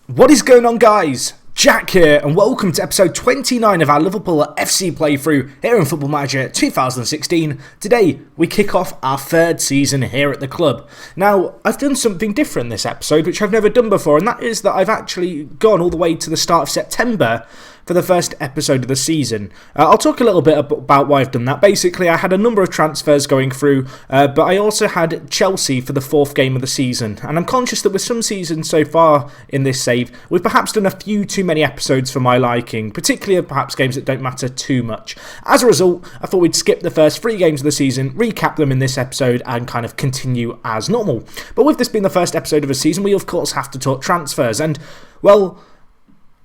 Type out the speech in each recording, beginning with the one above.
What is going on, guys? Jack here, and welcome to episode 29 of our Liverpool FC playthrough here in Football Manager 2016. Today, we kick off our third season here at the club. Now, I've done something different this episode, which I've never done before, and that is that I've actually gone all the way to the start of September for the first episode of the season. I'll talk a little bit about why I've done that. Basically, I had a number of transfers going through, but I also had Chelsea for the fourth game of the season. And I'm conscious that with some seasons so far in this save, we've perhaps done a few too many episodes for my liking, particularly perhaps games that don't matter too much. As a result, I thought we'd skip the first 3 games of the season, recap them in this episode, and kind of continue as normal. But with this being the first episode of a season, we of course have to talk transfers. And, well,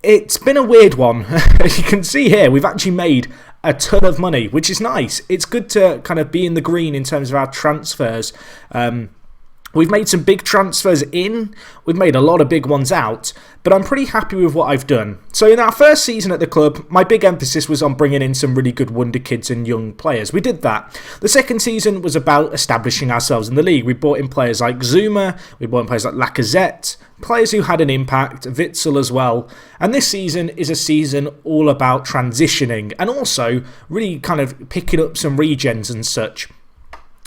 it's been a weird one. As you can see here, we've actually made a ton of money, which is nice. It's good to kind of be in the green in terms of our transfers. We've made some big transfers in, we've made a lot of big ones out, but I'm pretty happy with what I've done. So in our first season at the club, my big emphasis was on bringing in some really good wonder kids and young players. We did that. The second season was about establishing ourselves in the league. We brought in players like Zuma, we brought in players like Lacazette, players who had an impact, Witsel as well. And this season is a season all about transitioning and also really kind of picking up some regens and such.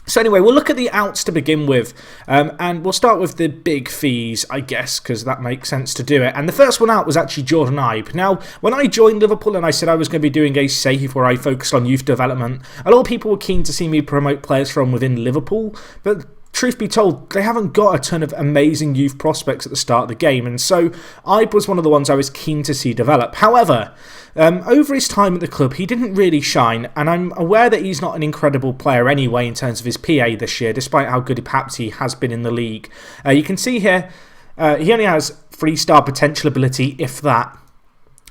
So anyway, we'll look at the outs to begin with, and we'll start with the big fees, I guess, because that makes sense to do it. And the first one out was actually Jordan Ibe. Now, when I joined Liverpool and I said I was going to be doing a save where I focused on youth development, a lot of people were keen to see me promote players from within Liverpool, but truth be told, they haven't got a ton of amazing youth prospects at the start of the game, and so Ibe was one of the ones I was keen to see develop. However, over his time at the club, he didn't really shine, and I'm aware that he's not an incredible player anyway in terms of his PA this year, despite how good perhaps he has been in the league. You can see here, he only has 3-star potential ability, if that.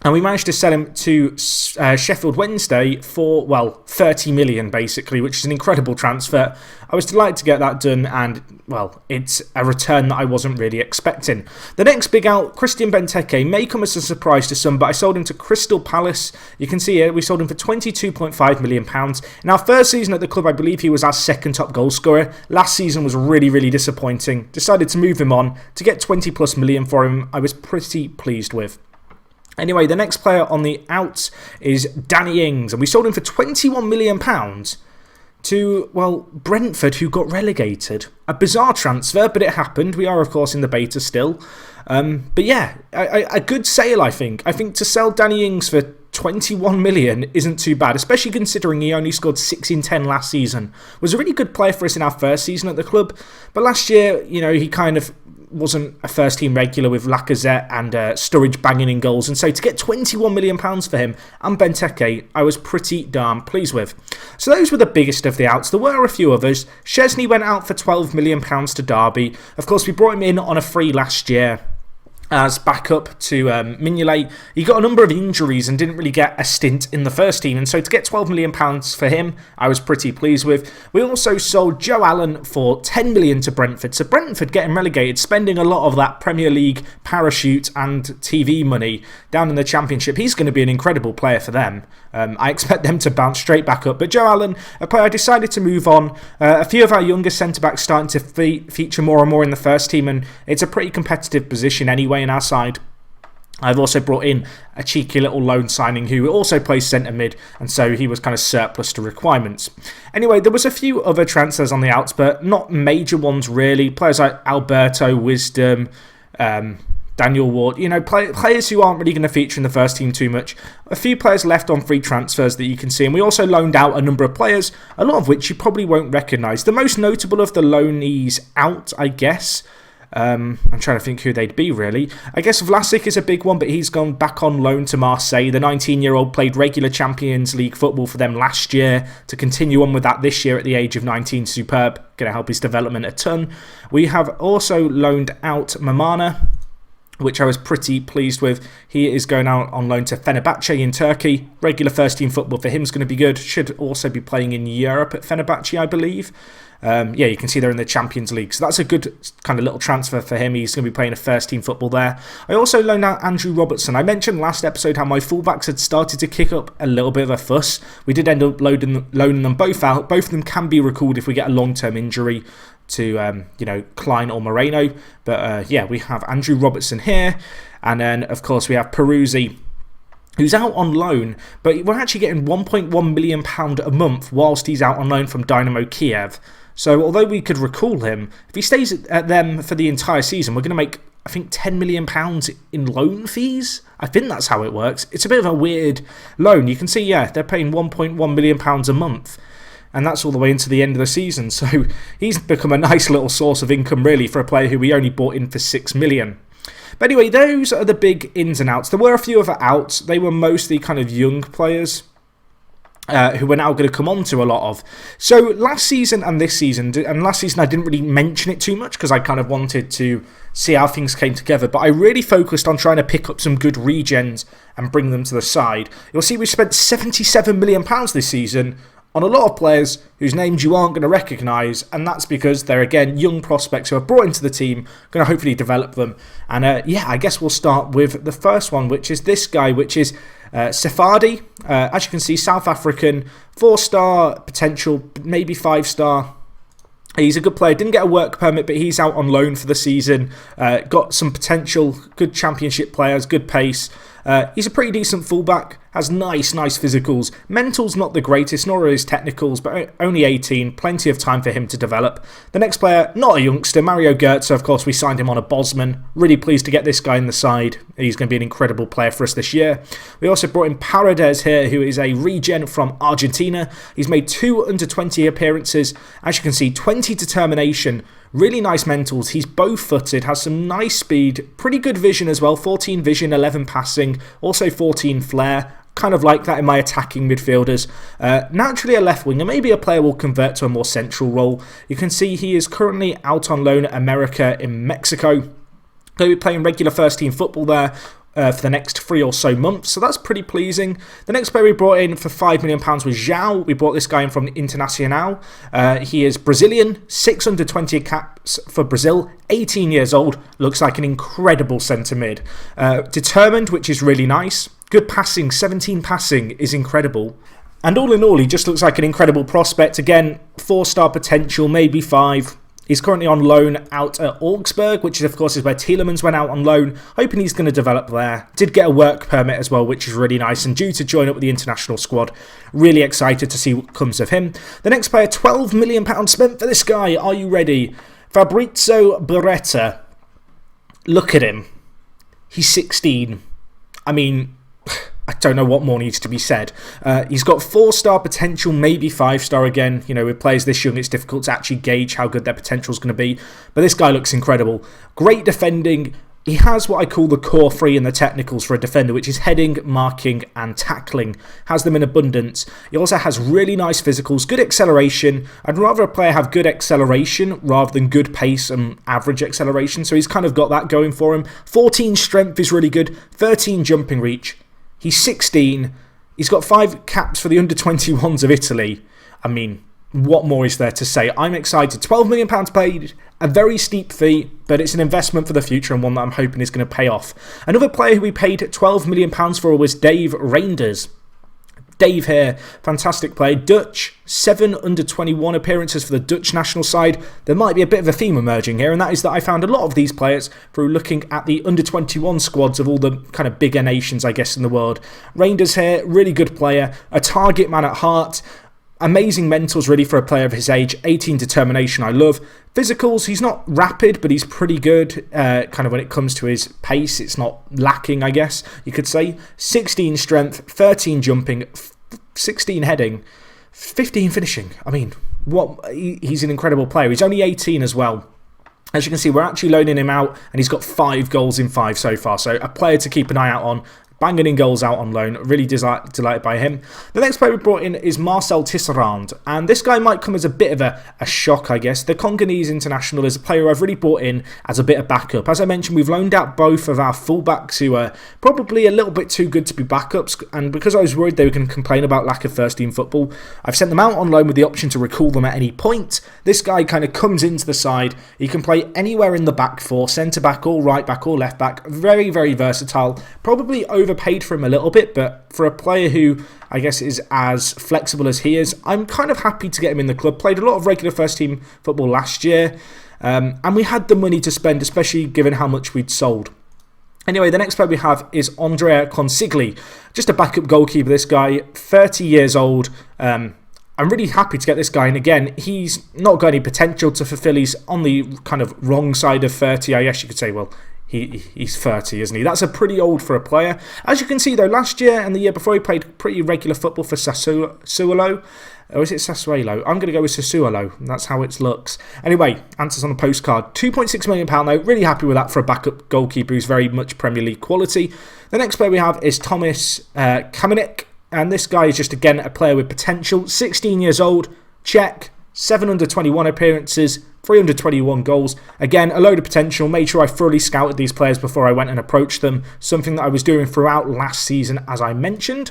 And we managed to sell him to Sheffield Wednesday for, well, 30 million basically, which is an incredible transfer. I was delighted to get that done, and, well, it's a return that I wasn't really expecting. The next big out, Christian Benteke, may come as a surprise to some, but I sold him to Crystal Palace. You can see here, we sold him for £22.5 million. In our first season at the club, I believe he was our second top goal scorer. Last season was really, really disappointing. Decided to move him on. To get 20 plus million for him, I was pretty pleased with. Anyway, the next player on the outs is Danny Ings, and we sold him for £21 million to, well, Brentford, who got relegated. A bizarre transfer, but it happened. We are, of course, in the beta still. But yeah, a good sale, I think. I think to sell Danny Ings for 21 million isn't too bad, especially considering he only scored 6 in 10 last season. Was a really good player for us in our first season at the club, but last year, you know, he kind of wasn't a first team regular with Lacazette and Sturridge banging in goals, and so to get £21 million for him and Benteke, I was pretty darn pleased with. So those were the biggest of the outs. There were a few others. Szczesny went out for £12 million to Derby. Of course, we brought him in on a free last year as backup to Mignolet. He got a number of injuries and didn't really get a stint in the first team, and so to get £12 million for him, I was pretty pleased with. We also sold Joe Allen for $10 million to Brentford, so Brentford getting relegated, spending a lot of that Premier League parachute and TV money down in the Championship. He's going to be an incredible player for them. I expect them to bounce straight back up, but Joe Allen, a player I decided to move on. A few of our younger centre-backs starting to feature more and more in the first team, and it's a pretty competitive position anyway in our side. I've also brought in a cheeky little loan signing who also plays centre mid, and so he was kind of surplus to requirements. Anyway, there was a few other transfers on the outs, but not major ones really. Players like Alberto, Wisdom, Daniel Ward, you know, players who aren't really going to feature in the first team too much. A few players left on free transfers that you can see, and we also loaned out a number of players, a lot of which you probably won't recognise. The most notable of the loanees out, I guess, I'm trying to think who they'd be, really. I guess Vlasic is a big one, but he's gone back on loan to Marseille. The 19-year-old played regular Champions League football for them last year to continue on with that this year at the age of 19. Superb. Going to help his development a ton. We have also loaned out Mamana, which I was pretty pleased with. He is going out on loan to Fenerbahce in Turkey. Regular first-team football for him is going to be good. Should also be playing in Europe at Fenerbahce, I believe. Yeah, you can see they're in the Champions League. So that's a good kind of little transfer for him. He's going to be playing a first-team football there. I also loaned out Andrew Robertson. I mentioned last episode how my fullbacks had started to kick up a little bit of a fuss. We did end up loaning them both out. Both of them can be recalled if we get a long-term injury to, Klein or Moreno. But yeah, we have Andrew Robertson here. And then, of course, we have Peruzzi, who's out on loan, but we're actually getting £1.1 million a month whilst he's out on loan from Dynamo Kiev. So although we could recall him, if he stays at them for the entire season, we're going to make, I think, £10 million in loan fees. I think that's how it works. It's a bit of a weird loan. You can see, yeah, they're paying £1.1 million a month. And that's all the way into the end of the season. So he's become a nice little source of income, really, for a player who we only bought in for £6 million. But anyway, those are the big ins and outs. There were a few other outs. They were mostly kind of young players who we're now going to come on to a lot of. So last season and this season, and last season I didn't really mention it too much because I kind of wanted to see how things came together, but I really focused on trying to pick up some good regens and bring them to the side. You'll see we spent £77 million this season on a lot of players whose names you aren't going to recognise, and that's because they're, again, young prospects who are brought into the team, going to hopefully develop them. And yeah, I guess we'll start with the first one, which is this guy, which is Sephardi. As you can see, South African, 4-star potential, maybe 5-star. He's a good player. Didn't get a work permit, but he's out on loan for the season. Got some potential, good championship players, good pace. He's a pretty decent fullback, has nice physicals. Mental's not the greatest, nor are his technicals, but only 18, plenty of time for him to develop. The next player, not a youngster, Mario Götze. Of course, we signed him on a Bosman. Really pleased to get this guy in the side. He's going to be an incredible player for us this year. We also brought in Paredes here, who is a regen from Argentina. He's made 2 under-20 appearances. As you can see, 20 determination. Really nice mentals. He's bow-footed, has some nice speed, pretty good vision as well. 14 vision, 11 passing, also 14 flair. Kind of like that in my attacking midfielders. Naturally a left winger, maybe a player will convert to a more central role. You can see he is currently out on loan at America in Mexico. He'll be playing regular first team football there for the next 3 or so months, so that's pretty pleasing. The next player we brought in for £5 million was João. We brought this guy in from Internacional. He is Brazilian, 6 under 20 caps for Brazil, 18 years old, looks like an incredible centre mid. Determined, which is really nice. Good passing, 17 passing is incredible. And all in all, he just looks like an incredible prospect. Again, 4-star potential, maybe 5. He's currently on loan out at Augsburg, which of course is where Tielemans went out on loan. Hoping he's going to develop there. Did get a work permit as well, which is really nice, and due to join up with the international squad. Really excited to see what comes of him. The next player, £12 million spent for this guy. Are you ready? Fabrizio Beretta. Look at him. He's 16. I mean, I don't know what more needs to be said. He's got 4-star potential, maybe 5-star again. You know, with players this young, it's difficult to actually gauge how good their potential is going to be. But this guy looks incredible. Great defending. He has what I call the core 3 in the technicals for a defender, which is heading, marking and tackling. Has them in abundance. He also has really nice physicals, good acceleration. I'd rather a player have good acceleration rather than good pace and average acceleration. So he's kind of got that going for him. 14 strength is really good. 13 jumping reach. He's 16. He's got 5 caps for the under-21s of Italy. I mean, what more is there to say? I'm excited. £12 million paid, a very steep fee, but it's an investment for the future and one that I'm hoping is going to pay off. Another player who we paid £12 million for was Dave Reinders. Dave here, fantastic player. Dutch, 7 under-21 appearances for the Dutch national side. There might be a bit of a theme emerging here, and that is that I found a lot of these players through looking at the under-21 squads of all the kind of bigger nations, I guess, in the world. Reinders here, really good player, a target man at heart. Amazing mentals, really, for a player of his age. 18 determination, I love. Physicals, he's not rapid, but he's pretty good. Kind of when it comes to his pace, it's not lacking, I guess you could say. 16 strength, 13 jumping, 16 heading, 15 finishing. I mean, he's an incredible player. He's only 18 as well. As you can see, we're actually loaning him out, and he's got 5 goals in 5 so far. So a player to keep an eye out on. Banging in goals out on loan. Really delighted by him. The next player we brought in is Marcel Tisserand. And this guy might come as a bit of a shock, I guess. The Congolese international is a player I've really brought in as a bit of backup. As I mentioned, we've loaned out both of our fullbacks who are probably a little bit too good to be backups. And because I was worried they were going to complain about lack of first team football, I've sent them out on loan with the option to recall them at any point. This guy kind of comes into the side. He can play anywhere in the back four. Centre back or right back or left back. Very, very versatile. Probably overpaid for him a little bit, but for a player who I guess is as flexible as he is, I'm kind of happy to get him in the club. Played a lot of regular first team football last year, and we had the money to spend, especially given how much we'd sold. Anyway, the next player we have is Andrea Consigli. Just a backup goalkeeper, this guy, 30 years old. I'm really happy to get this guy. And again, he's not got any potential to fulfill. He's on the kind of wrong side of 30, I guess you could say. Well, he's 30, isn't he? That's a pretty old for a player. As you can see, though, last year and the year before, he played pretty regular football for Sassuolo. Or is it Sassuolo? I'm going to go with Sassuolo. That's how it looks. Anyway, answers on the postcard. £2.6 million though. Really happy with that for a backup goalkeeper who's very much Premier League quality. The next player we have is Thomas Kamenik. And this guy is just, again, a player with potential. 16 years old. Czech. 721 appearances. 321 goals. Again, a load of potential. Made sure I thoroughly scouted these players before I went and approached them. Something that I was doing throughout last season, as I mentioned.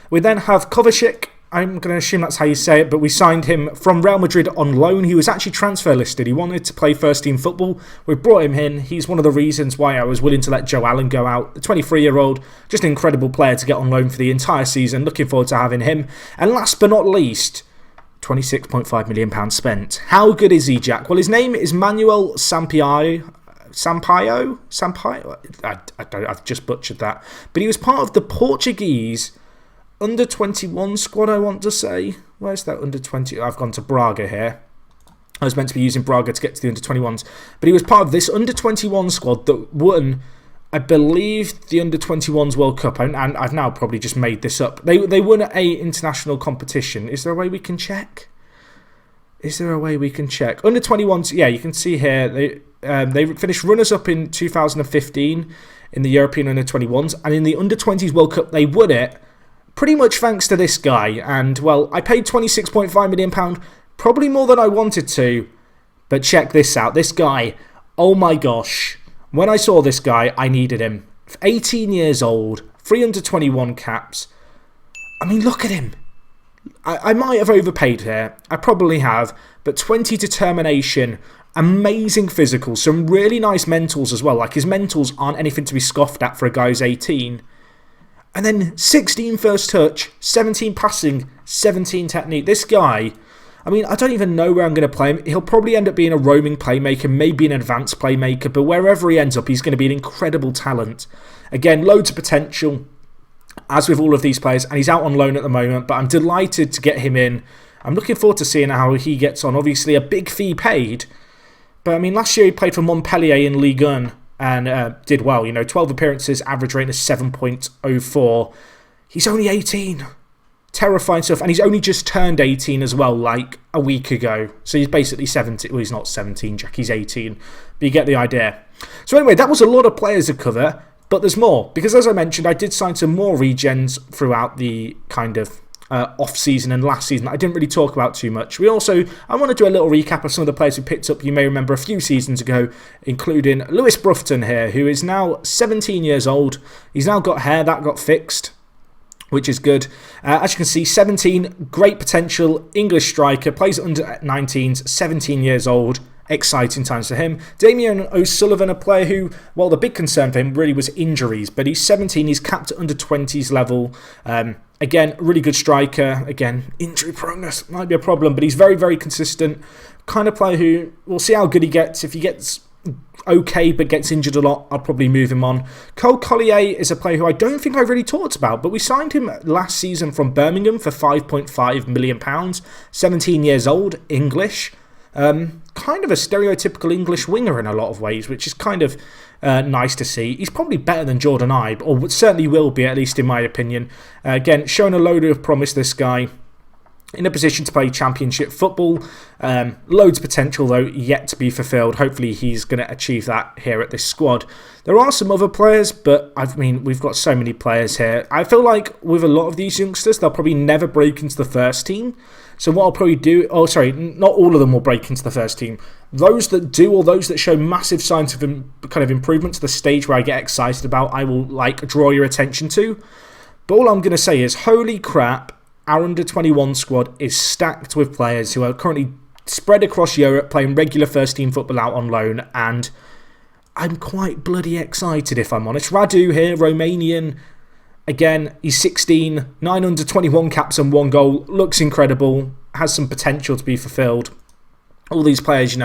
We then have Kovacic. I'm going to assume that's how you say it, but we signed him from Real Madrid on loan. He was actually transfer listed. He wanted to play first team football. We brought him in. He's one of the reasons why I was willing to let Joe Allen go out. The 23-year-old, just an incredible player to get on loan for the entire season. Looking forward to having him. And last but not least, £26.5 million spent. How good is he, Jack? Well, his name is Manuel Sampaio. I've just butchered that. But he was part of the Portuguese under 21 squad, I want to say. Where's that under 20? I've gone to Braga here. I was meant to be using Braga to get to the under 21s. But he was part of this under 21 squad that won, I believe, the under 21s World Cup. And I've now probably just made this up. They won a international competition. Is there a way we can check? Under 21s, yeah, you can see here. They finished runners-up in 2015 in the European under 21s. And in the under 20s World Cup, they won it. Pretty much thanks to this guy, and well, I paid £26.5 million, probably more than I wanted to, but check this out, this guy, oh my gosh, when I saw this guy, I needed him. 18 years old, 3 under 21 caps, I mean, look at him. I might have overpaid here, I probably have, but 20 determination, amazing physical, some really nice mentals as well, like his mentals aren't anything to be scoffed at for a guy who's 18. And then 16 first touch, 17 passing, 17 technique. This guy, I mean, I don't even know where I'm going to play him. He'll probably end up being a roaming playmaker, maybe an advanced playmaker, but wherever he ends up, he's going to be an incredible talent. Again, loads of potential, as with all of these players, and he's out on loan at the moment, but I'm delighted to get him in. I'm looking forward to seeing how he gets on. Obviously, a big fee paid, but I mean, last year he played for Montpellier in Ligue 1. And did well, 12 appearances, average rating is 7.04. He's only 18. Terrifying stuff. And he's only just turned 18 as well, like a week ago. So he's basically 17. Well, he's not 17, Jack. He's 18. But you get the idea. So anyway, that was a lot of players to cover. But there's more. Because as I mentioned, I did sign some more regens throughout the kind of off-season and last season I didn't really talk about too much. I want to do a little recap of some of the players who picked up, you may remember, a few seasons ago, including Lewis Brufton here, who is now 17 years old. He's now got hair, that got fixed, which is good. As you can see, 17, great potential, English striker, plays under 19s, 17 years old. Exciting times for him. Damien O'Sullivan, a player who, well, the big concern for him really was injuries, but he's 17, he's capped at under 20s level. Again, really good striker. Again, injury proneness might be a problem, but he's very, very consistent. Kind of player who, we'll see how good he gets. If he gets okay but gets injured a lot, I'll probably move him on. Cole Collier is a player who I don't think I've really talked about, but we signed him last season from Birmingham for £5.5 million. 17 years old, English. Kind of a stereotypical English winger in a lot of ways, which is kind of nice to see. He's probably better than Jordan Ibe, or certainly will be, at least in my opinion. Again, showing a load of promise, this guy. In a position to play championship football. Loads of potential, though, yet to be fulfilled. Hopefully he's going to achieve that here at this squad. There are some other players, but I mean, we've got so many players here. I feel like with a lot of these youngsters, they'll probably never break into the first team. So what I'll probably do... Oh, sorry, not all of them will break into the first team. Those that do, or those that show massive signs of kind of improvement to the stage where I get excited about, I will, draw your attention to. But all I'm going to say is, holy crap, our under-21 squad is stacked with players who are currently spread across Europe, playing regular first-team football out on loan, and I'm quite bloody excited, if I'm honest. Radu here, Romanian. Again, he's 16, 9 under 21 caps and 1 goal. Looks incredible. Has some potential to be fulfilled. All these players,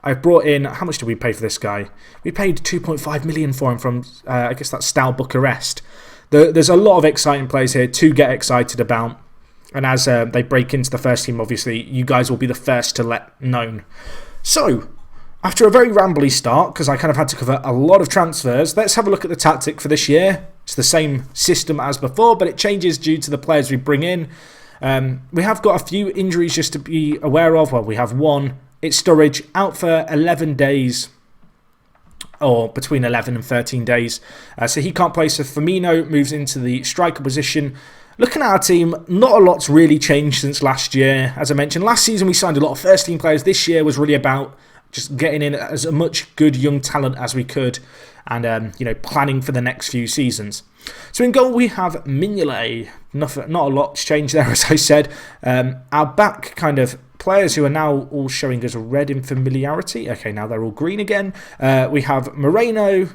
I've brought in. How much did we pay for this guy? We paid 2.5 million for him from, I guess that's Steaua Bucharest. There's a lot of exciting players here to get excited about. And as they break into the first team, obviously, you guys will be the first to let known. So, after a very rambly start, because I kind of had to cover a lot of transfers, let's have a look at the tactic for this year. It's the same system as before, but it changes due to the players we bring in. We have got a few injuries just to be aware of. Well, we have one. It's Sturridge, out for 11 days, or between 11 and 13 days. So he can't play, so Firmino moves into the striker position. Looking at our team, not a lot's really changed since last year. As I mentioned, last season we signed a lot of first-team players. This year was really about just getting in as much good young talent as we could and, planning for the next few seasons. So in goal we have Mignolet. Not a lot's changed there, as I said. Our back kind of players who are now all showing us red in familiarity. Okay, now they're all green again. We have Moreno,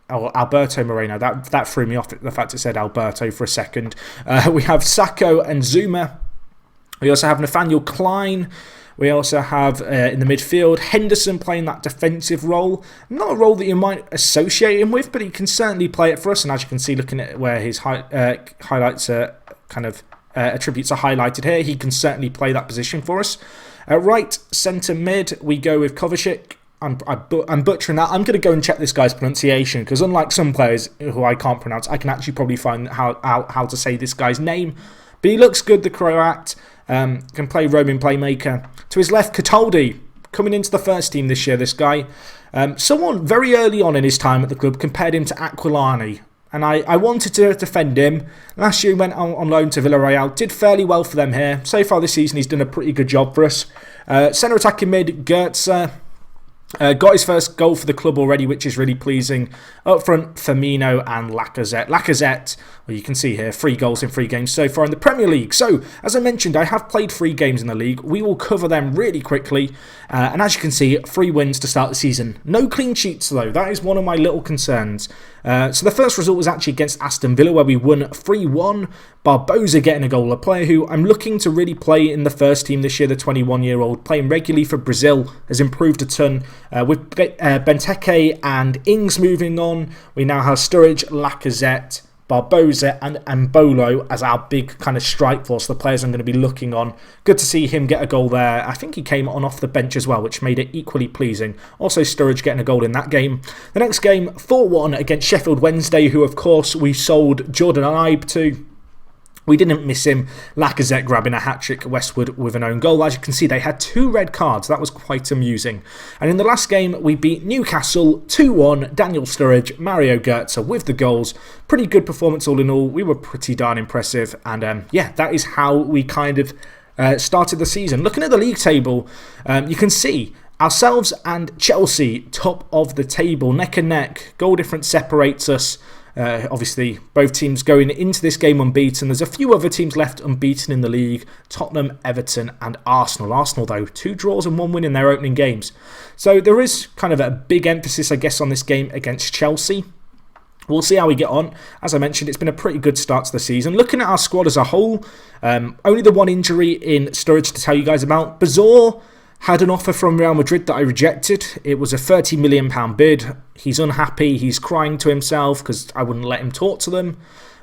Alberto Moreno. That threw me off, the fact it said Alberto for a second. We have Sacco and Zuma. We also have Nathaniel Klein. We also have, in the midfield, Henderson playing that defensive role. Not a role that you might associate him with, but he can certainly play it for us. And as you can see, looking at where his highlights are attributes are highlighted here, he can certainly play that position for us. Right centre mid, we go with Kovacic. I'm butchering that. I'm going to go and check this guy's pronunciation, because unlike some players who I can't pronounce, I can actually probably find how to say this guy's name. But he looks good, the Croat. Can play roaming playmaker. To his left, Cataldi, coming into the first team this year, this guy. Someone very early on in his time at the club compared him to Aquilani. And I wanted to defend him. Last year he went on loan to Villarreal. Did fairly well for them here. So far this season he's done a pretty good job for us. Centre attacking mid, Goetze. Got his first goal for the club already, which is really pleasing. Up front, Firmino and Lacazette. Lacazette, well, you can see here, 3 goals in 3 games so far in the Premier League. So, as I mentioned, I have played 3 games in the league. We will cover them really quickly. And as you can see, 3 wins to start the season. No clean sheets, though. That is one of my little concerns. So the first result was actually against Aston Villa, where we won 3-1. Barbosa getting a goal, a player who I'm looking to really play in the first team this year, the 21-year-old, playing regularly for Brazil, has improved a ton. With Benteke and Ings moving on, we now have Sturridge, Lacazette, Barbosa and Mbolo as our big kind of strike force, the players I'm going to be looking on. Good to see him get a goal there. I think he came on off the bench as well, which made it equally pleasing. Also Sturridge getting a goal in that game. The next game, 4-1 against Sheffield Wednesday, who of course we sold Jordan Ibe to. We didn't miss him. Lacazette grabbing a hat-trick at Westwood with an own goal. As you can see, they had 2 red cards. That was quite amusing. And in the last game, we beat Newcastle 2-1. Daniel Sturridge, Mario Goetze with the goals. Pretty good performance all in all. We were pretty darn impressive. And yeah, that is how we kind of started the season. Looking at the league table, you can see ourselves and Chelsea top of the table, neck and neck. Goal difference separates us. Obviously, both teams going into this game unbeaten. There's a few other teams left unbeaten in the league. Tottenham, Everton and Arsenal. Arsenal, though, 2 draws and 1 win in their opening games. So there is kind of a big emphasis, I guess, on this game against Chelsea. We'll see how we get on. As I mentioned, it's been a pretty good start to the season. Looking at our squad as a whole, only the one injury in Sturridge to tell you guys about. Bazor had an offer from Real Madrid that I rejected. It was a £30 million bid. He's unhappy. He's crying to himself because I wouldn't let him talk to them.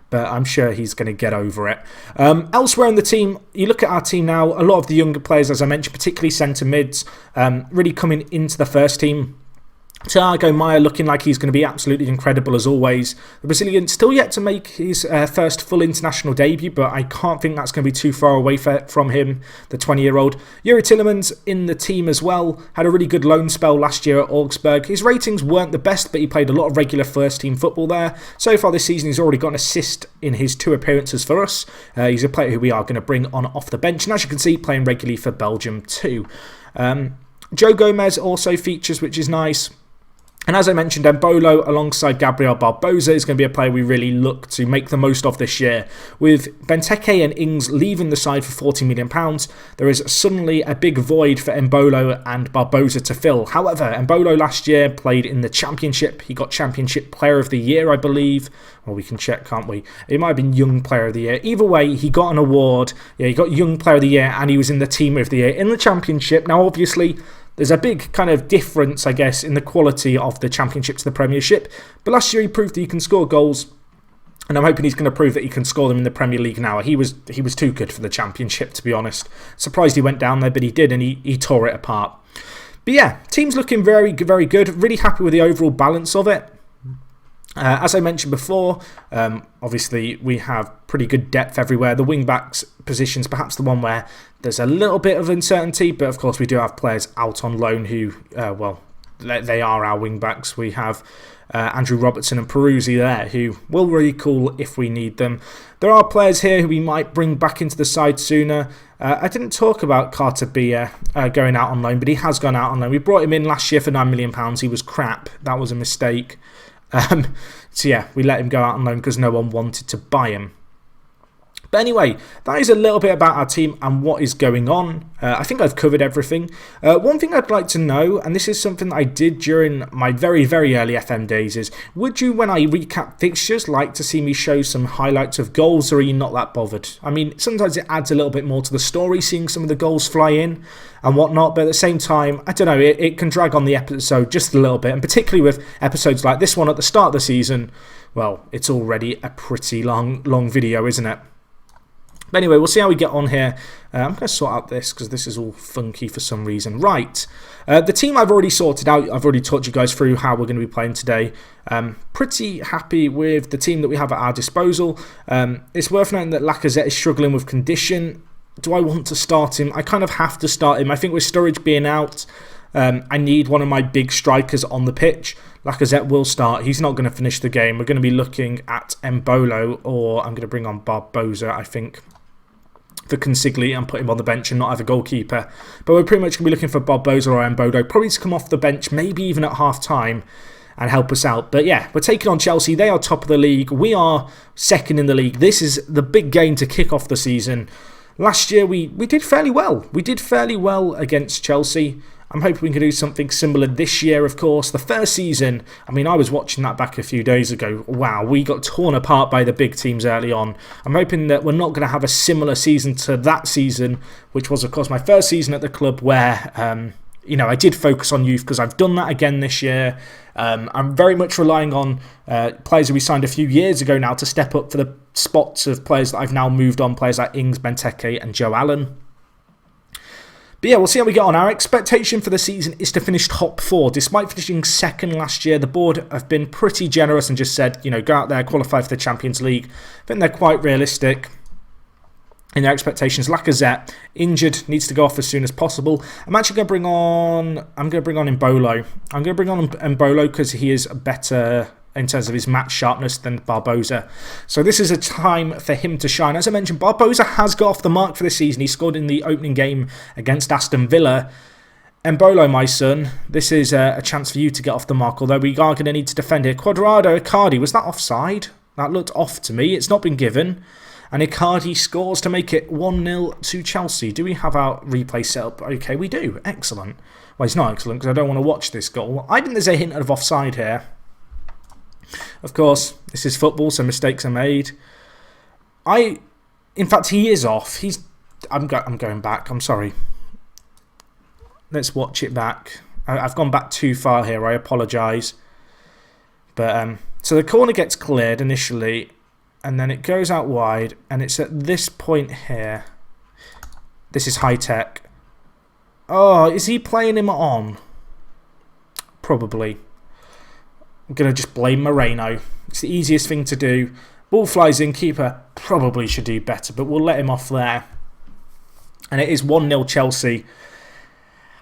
But I'm sure he's going to get over it. Elsewhere in the team, you look at our team now, a lot of the younger players, as I mentioned, particularly centre mids, really coming into the first team. Thiago Maia looking like he's going to be absolutely incredible as always. The Brazilian still yet to make his first full international debut, but I can't think that's going to be too far away from him, the 20-year-old. Yuri Tillemans in the team as well. Had a really good loan spell last year at Augsburg. His ratings weren't the best, but he played a lot of regular first-team football there. So far this season, he's already got an assist in his 2 appearances for us. He's a player who we are going to bring on off the bench. And as you can see, playing regularly for Belgium too. Joe Gomez also features, which is nice. And as I mentioned, Embolo alongside Gabriel Barbosa is going to be a player we really look to make the most of this year. With Benteke and Ings leaving the side for £40 million, there is suddenly a big void for Embolo and Barbosa to fill. However, Embolo last year played in the Championship. He got Championship Player of the Year, I believe. Well, we can check, can't we? It might have been Young Player of the Year. Either way, he got an award. Yeah, he got Young Player of the Year and he was in the Team of the Year in the Championship. Now, obviously, there's a big kind of difference, I guess, in the quality of the Championship to the Premiership. But last year he proved that he can score goals. And I'm hoping he's going to prove that he can score them in the Premier League now. He was too good for the Championship, to be honest. Surprised he went down there, but he did, and he tore it apart. But yeah, team's looking very, very good. Really happy with the overall balance of it. As I mentioned before, obviously we have pretty good depth everywhere. The wing-backs position's perhaps the one where there's a little bit of uncertainty, but of course we do have players out on loan who, well, they are our wing-backs. We have Andrew Robertson and Peruzzi there, who will recall if we need them. There are players here who we might bring back into the side sooner. I didn't talk about Carter Bia going out on loan, but he has gone out on loan. We brought him in last year for £9 million. He was crap. That was a mistake. So yeah, we let him go out on loan because no one wanted to buy him. But anyway, that is a little bit about our team and what is going on. I think I've covered everything. One thing I'd like to know, and this is something that I did during my very, very early FM days, is would you, when I recap fixtures, like to see me show some highlights of goals, or are you not that bothered? I mean, sometimes it adds a little bit more to the story, seeing some of the goals fly in and whatnot, but at the same time, I don't know, it can drag on the episode just a little bit, and particularly with episodes like this one at the start of the season, well, it's already a pretty long video, isn't it? But anyway, we'll see how we get on here. I'm going to sort out this because this is all funky for some reason. Right, the team I've already sorted out. I've already talked you guys through how we're going to be playing today. Pretty happy with the team that we have at our disposal. It's worth noting that Lacazette is struggling with condition. Do I want to start him? I kind of have to start him. I think with Sturridge being out, I need one of my big strikers on the pitch. Lacazette will start. He's not going to finish the game. We're going to be looking at Embolo, or I'm going to bring on Barbosa, I think, for Consigli and put him on the bench and not have a goalkeeper. But we're pretty much going to be looking for Barbosa or Embolo, probably to come off the bench, maybe even at half-time, and help us out. But yeah, we're taking on Chelsea. They are top of the league. We are second in the league. This is the big game to kick off the season. Last year, we did fairly well. We did fairly well against Chelsea. I'm hoping we can do something similar this year, of course. The first season, I mean, I was watching that back a few days ago. Wow, we got torn apart by the big teams early on. I'm hoping that we're not going to have a similar season to that season, which was, of course, my first season at the club where, you know, I did focus on youth because I've done that again this year. I'm very much relying on players who we signed a few years ago now to step up for the spots of players that I've now moved on, players like Ings, Benteke and Joe Allen. But yeah, we'll see how we get on. Our expectation for the season is to finish top 4. Despite finishing second last year, the board have been pretty generous and just said, you know, go out there, qualify for the Champions League. I think they're quite realistic in their expectations. Lacazette, injured, needs to go off as soon as possible. I'm actually going to bring on Embolo. I'm going to bring on Embolo because he is better in terms of his match sharpness than Barbosa. So this is a time for him to shine. As I mentioned, Barbosa has got off the mark for this season. He scored in the opening game against Aston Villa. Embolo, my son, this is a chance for you to get off the mark, although we are going to need to defend here. Cuadrado, Icardi, was that offside? That looked off to me. It's not been given. And Icardi scores to make it 1-0 to Chelsea. Do we have our replay set up? Okay, we do. Excellent. Well, it's not excellent because I don't want to watch this goal. I think there's a hint of offside here. Of course, this is football, so mistakes are made. In fact, he is off. I'm going back. I'm sorry. Let's watch it back. I've gone back too far here. I apologise. But so the corner gets cleared initially, and then it goes out wide, and it's at this point here. This is high tech. Oh, is he playing him on? Probably. I'm going to just blame Moreno. It's the easiest thing to do. Ball flies in, keeper probably should do better, but we'll let him off there. And it is 1-0 Chelsea.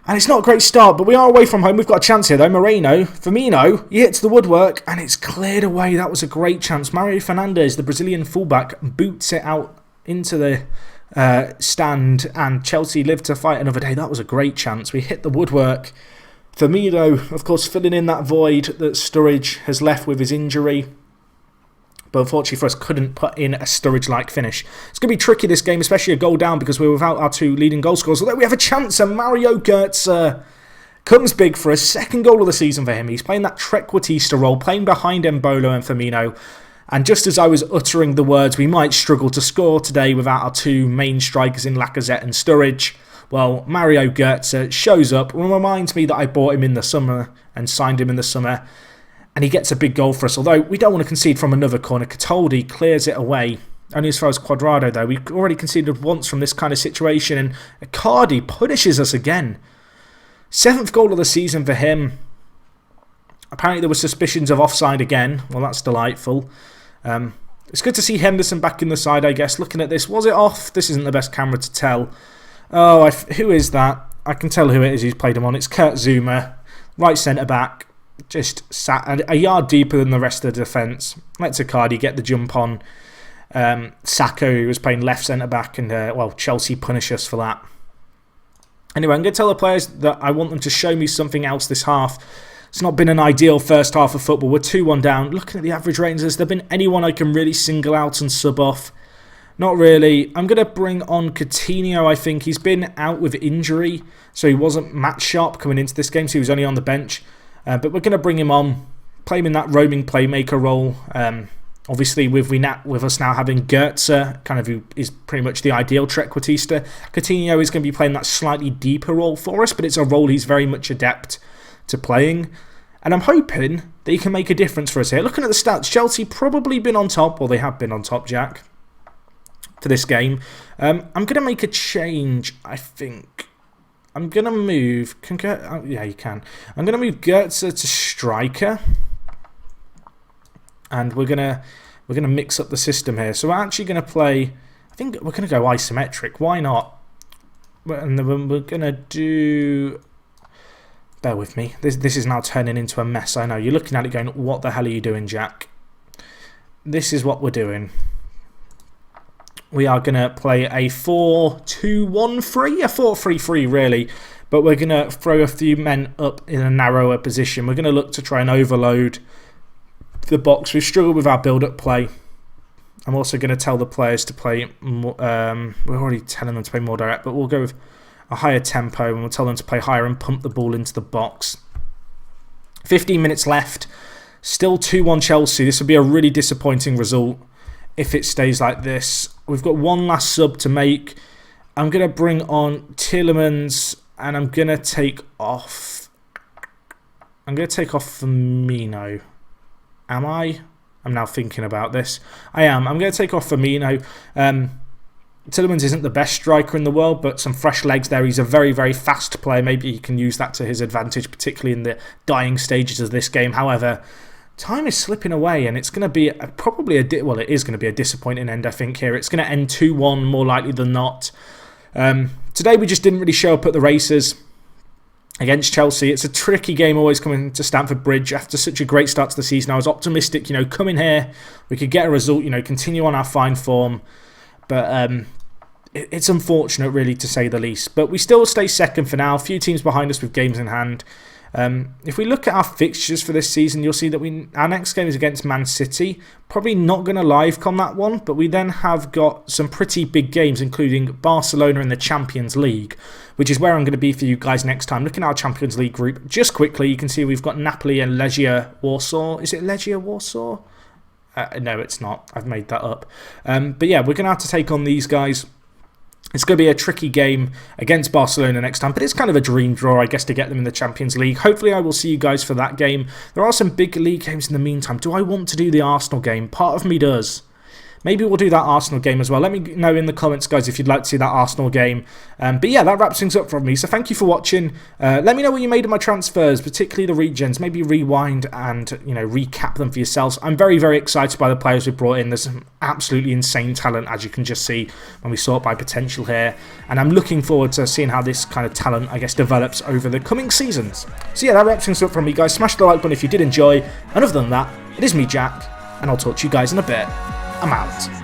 And it's not a great start, but we are away from home. We've got a chance here though. Moreno, Firmino, he hits the woodwork and it's cleared away. That was a great chance. Mario Fernandes, the Brazilian fullback, boots it out into the stand, and Chelsea live to fight another day. That was a great chance. We hit the woodwork. Firmino, of course, filling in that void that Sturridge has left with his injury. But unfortunately for us, couldn't put in a Sturridge-like finish. It's going to be tricky this game, especially a goal down, because we're without our 2 leading goal scorers. Although we have a chance, and Mario Götze comes big for a second goal of the season for him. He's playing that trequartista role, playing behind Embolo and Firmino. And just as I was uttering the words, we might struggle to score today without our 2 main strikers in Lacazette and Sturridge, well, Mario Götze shows up and reminds me that I bought him in the summer and signed him in the summer. And he gets a big goal for us, although we don't want to concede from another corner. Cataldi clears it away. Only as far as Cuadrado, though. We've already conceded once from this kind of situation, and Icardi punishes us again. 7th goal of the season for him. Apparently there were suspicions of offside again. Well, that's delightful. It's good to see Henderson back in the side, I guess. Looking at this, was it off? This isn't the best camera to tell. Oh, who is that? I can tell who it is who's played him on. It's Kurt Zouma, right centre-back. Just sat a yard deeper than the rest of the defence. Lets Icardi get the jump on Saka, who was playing left centre-back, and well, Chelsea punish us for that. Anyway, I'm going to tell the players that I want them to show me something else this half. It's not been an ideal first half of football. We're 2-1 down. Looking at the average ratings, has there been anyone I can really single out and sub off? Not really. I'm going to bring on Coutinho, I think. He's been out with injury, so he wasn't match sharp coming into this game, so he was only on the bench. But we're going to bring him on, play him in that roaming playmaker role. Obviously, with us now having Götze, kind of who is pretty much the ideal trequartista, Coutinho is going to be playing that slightly deeper role for us, but it's a role he's very much adept to playing. And I'm hoping that he can make a difference for us here. Looking at the stats, Chelsea probably been on top, or they have been on top, Jack, for this game. I'm going to make a change, I think. I'm going to move... yeah, you can. I'm going to move Götze to striker. And we're going to mix up the system here. So we're actually going to play... I think we're going to go isometric. Why not? And then we're going to do... Bear with me. This is now turning into a mess, I know. You're looking at it going, what the hell are you doing, Jack? This is what we're doing. We are going to play a 4-2-1-3, a 4-3-3 really, but we're going to throw a few men up in a narrower position. We're going to look to try and overload the box. We've struggled with our build-up play. I'm also going to tell the players to play more, we're already telling them to play more direct, but we'll go with a higher tempo and we'll tell them to play higher and pump the ball into the box. 15 minutes left, still 2-1 Chelsea. This would be a really disappointing result if it stays like this. We've got one last sub to make. I'm going to bring on Tielemans and I'm going to take off... Firmino. Am I? I'm now thinking about this. I am. I'm going to take off Firmino. Tielemans isn't the best striker in the world, but some fresh legs there. He's a very, very fast player. Maybe he can use that to his advantage, particularly in the dying stages of this game. However, time is slipping away, and it's going to be it is going to be a disappointing end, I think, here. It's going to end 2-1 more likely than not. Today we just didn't really show up at the races against Chelsea. It's a tricky game always coming to Stamford Bridge after such a great start to the season. I was optimistic, coming here, we could get a result, continue on our fine form. But it's unfortunate, really, to say the least. But we still stay second for now. A few teams behind us with games in hand. If we look at our fixtures for this season, you'll see that our next game is against Man City. Probably not going to live-com that one, but we then have got some pretty big games, including Barcelona in the Champions League, which is where I'm going to be for you guys next time. Looking at our Champions League group, just quickly, you can see we've got Napoli and Legia Warsaw. Is it Legia Warsaw? No, it's not. I've made that up. But yeah, we're going to have to take on these guys. It's going to be a tricky game against Barcelona next time, but it's kind of a dream draw, I guess, to get them in the Champions League. Hopefully I will see you guys for that game. There are some big league games in the meantime. Do I want to do the Arsenal game? Part of me does. Maybe we'll do that Arsenal game as well. Let me know in the comments, guys, if you'd like to see that Arsenal game. But yeah, that wraps things up from me. So thank you for watching. Let me know what you made of my transfers, particularly the regens. Maybe rewind and recap them for yourselves. I'm very, very excited by the players we've brought in. There's some absolutely insane talent, as you can just see when we sort by potential here. And I'm looking forward to seeing how this kind of talent, I guess, develops over the coming seasons. So yeah, that wraps things up from me, guys. Smash the like button if you did enjoy. And other than that, it is me, Jack, and I'll talk to you guys in a bit. I'm out.